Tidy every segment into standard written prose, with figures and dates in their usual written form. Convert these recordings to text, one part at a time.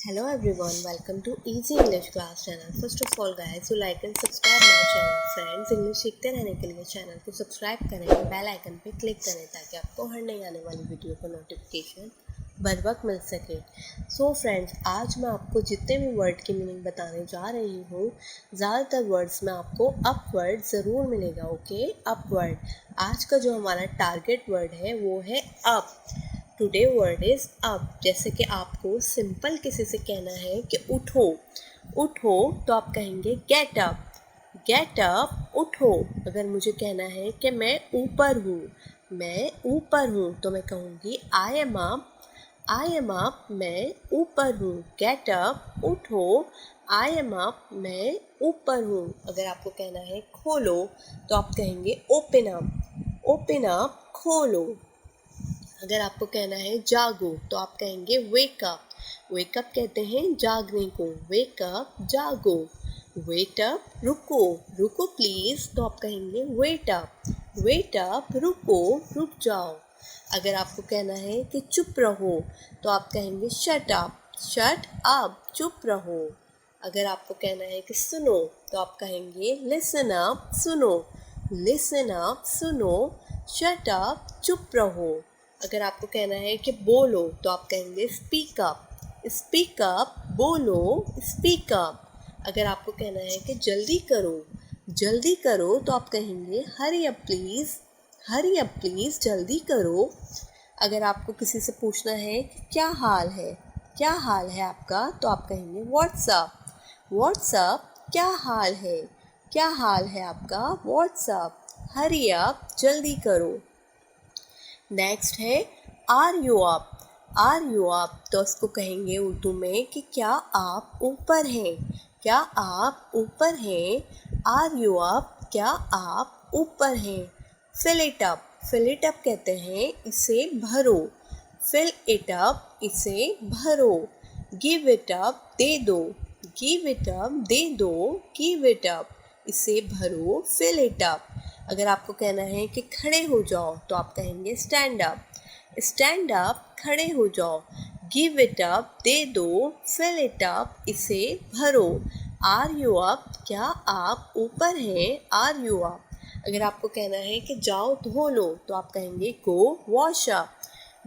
Hello everyone, welcome to Easy English Class channel. First of all guys, you like and subscribe my channel. Friends, English सीखते रहने के लिए channel को subscribe करें और bell icon पे क्लिक करें ताकि आपको हर नई आने वाली वीडियो का नोटिफिकेशन बर वक्त मिल सके। सो फ्रेंड्स, आज मैं आपको जितने भी वर्ड की मीनिंग बताने जा रही हूँ, ज़्यादातर वर्ड्स में आपको अपवर्ड ज़रूर मिलेगा। Okay, upward. आज का जो हमारा टारगेट वर्ड है वो है up. Today word is up. जैसे कि आपको सिंपल किसी से कहना है कि उठो, उठो तो आप कहेंगे गेट अप, गेट अप, उठो। अगर मुझे कहना है कि मैं ऊपर हूँ, मैं ऊपर हूँ, तो मैं कहूँगी I am up, I am up, मैं ऊपर हूँ। गेट अप, उठो, आई एम अप, मैं ऊपर हूँ। अगर आपको कहना है खोलो तो आप कहेंगे ओपन अप, ओपन अप, खोलो। अगर आपको कहना है जागो तो आप कहेंगे वेक अप, वेक अप कहते हैं जागने को, वेक अप, जागो। वेट अप, रुको, रुको प्लीज़, तो आप कहेंगे वेट अप, वेट अप, रुको, रुक जाओ। अगर आपको कहना है कि चुप रहो तो आप कहेंगे शट अप, शट अप, चुप रहो। अगर आपको कहना है कि सुनो तो आप कहेंगे लिसन अप, सुनो, लिसन अप, सुनो, शट अप, चुप रहो। अगर आपको कहना है कि बोलो तो आप कहेंगे स्पीक अप, स्पीक अप, बोलो, स्पीक अप। अगर आपको कहना है कि जल्दी करो, जल्दी करो, तो आप कहेंगे hurry up please, hurry up please, जल्दी करो। अगर आपको किसी से पूछना है कि क्या हाल है, क्या हाल है आपका, तो आप कहेंगे व्हाट्सअप, व्हाट्सअप, क्या हाल है, क्या हाल है आपका, व्हाट्सअप। हरी अप, जल्दी करो। नेक्स्ट है are you up, are you up, तो उसको कहेंगे उर्दू में कि क्या आप ऊपर हैं, क्या आप ऊपर हैं। आर यू अप, क्या आप ऊपर हैं। Fill it up, fill it up कहते हैं इसे भरो, फिल इट अप, इसे भरो। गिव इट अप, दे दो, गिव इट अप, दे दो, गिव इट अप, इसे भरो, फिल इट अप। अगर आपको कहना है कि खड़े हो जाओ तो आप कहेंगे स्टैंड अप, स्टैंड अप, खड़े हो जाओ। गिव इट अप, दे दो, फिल इट अप, इसे भरो। आर यू अप, क्या आप ऊपर हैं, आर यू अप। अगर आपको कहना है कि जाओ धो लो तो आप कहेंगे go wash up,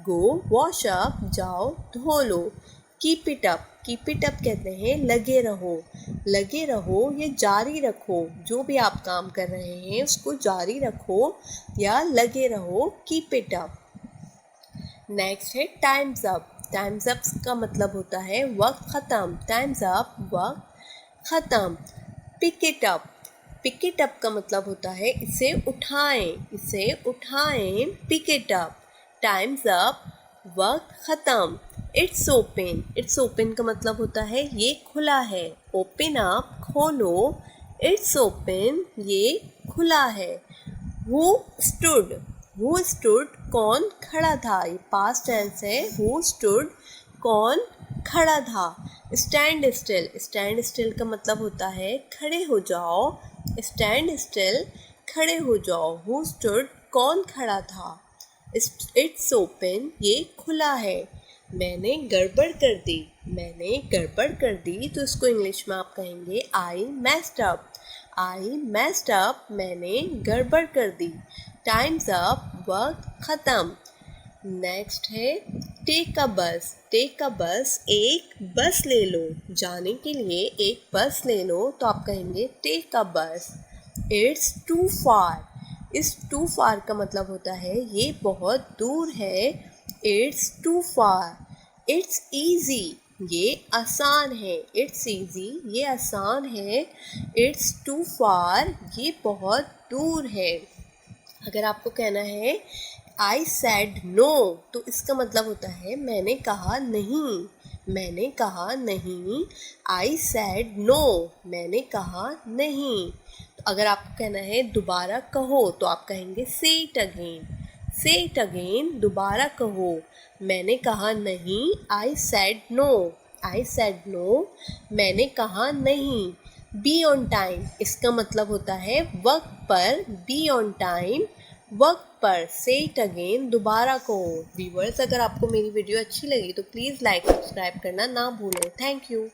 go wash up, जाओ धो लो। Keep it up, keep it up कहते हैं लगे रहो, लगे रहो, ये जारी रखो, जो भी आप काम कर रहे हैं उसको जारी रखो या लगे रहो, कीप इट अप। नेक्स्ट है टाइम्स अप, टाइम्स अप का मतलब होता है वक्त ख़त्म, टाइम्स अप, वक्त ख़त्म। Pick it up, pick it up का मतलब होता है इसे उठाएं, इसे उठाएं, pick it up. Time's up, वक्त ख़त्म। इट्स ओपन, इट्स ओपन का मतलब होता है ये खुला है, ओपन अप, खोलो। इट्स ओपन, ये खुला है। हु स्टूड, हु स्टूड, कौन खड़ा था, ये पास्ट टेंस है। हु स्टूड, कौन खड़ा था। स्टैंड स्टिल, स्टैंड स्टिल का मतलब होता है खड़े हो जाओ, स्टैंड स्टिल, खड़े हो जाओ। हु स्टूड, कौन खड़ा था। इट्स ओपन, ये खुला है। मैंने गड़बड़ कर दी, मैंने गड़बड़ कर दी, तो इसको इंग्लिश में आप कहेंगे आई मेस्ड अप, आई मेस्ड अप, मैंने गड़बड़ कर दी। टाइम्स अप, वक्त ख़त्म। नेक्स्ट है टेक अ बस, टेक अ बस, एक बस ले लो, जाने के लिए एक बस ले लो, तो आप कहेंगे टेक अ बस। इट्स टू फार, इस टू फार का मतलब होता है ये बहुत दूर है। It's too far. It's easy, ये आसान है, इट्स ईजी, ये आसान है। इट्स टू फार, ये बहुत दूर है। अगर आपको कहना है आई सैड नो, तो इसका मतलब होता है मैंने कहा नहीं, मैंने कहा नहीं। आई सैड नो, मैंने कहा नहीं। तो अगर आपको कहना है दोबारा कहो तो आप कहेंगे say it again, say it again, दोबारा कहो। मैंने कहा नहीं, I said no, I said no, मैंने कहा नहीं। बी ऑन टाइम, इसका मतलब होता है वक्त पर, बी ऑन टाइम, वक्त पर से इट अगेन दोबारा कोट। व्यूअर्स, अगर आपको मेरी वीडियो अच्छी लगी तो प्लीज़ लाइक सब्सक्राइब करना ना भूलें। Thank you.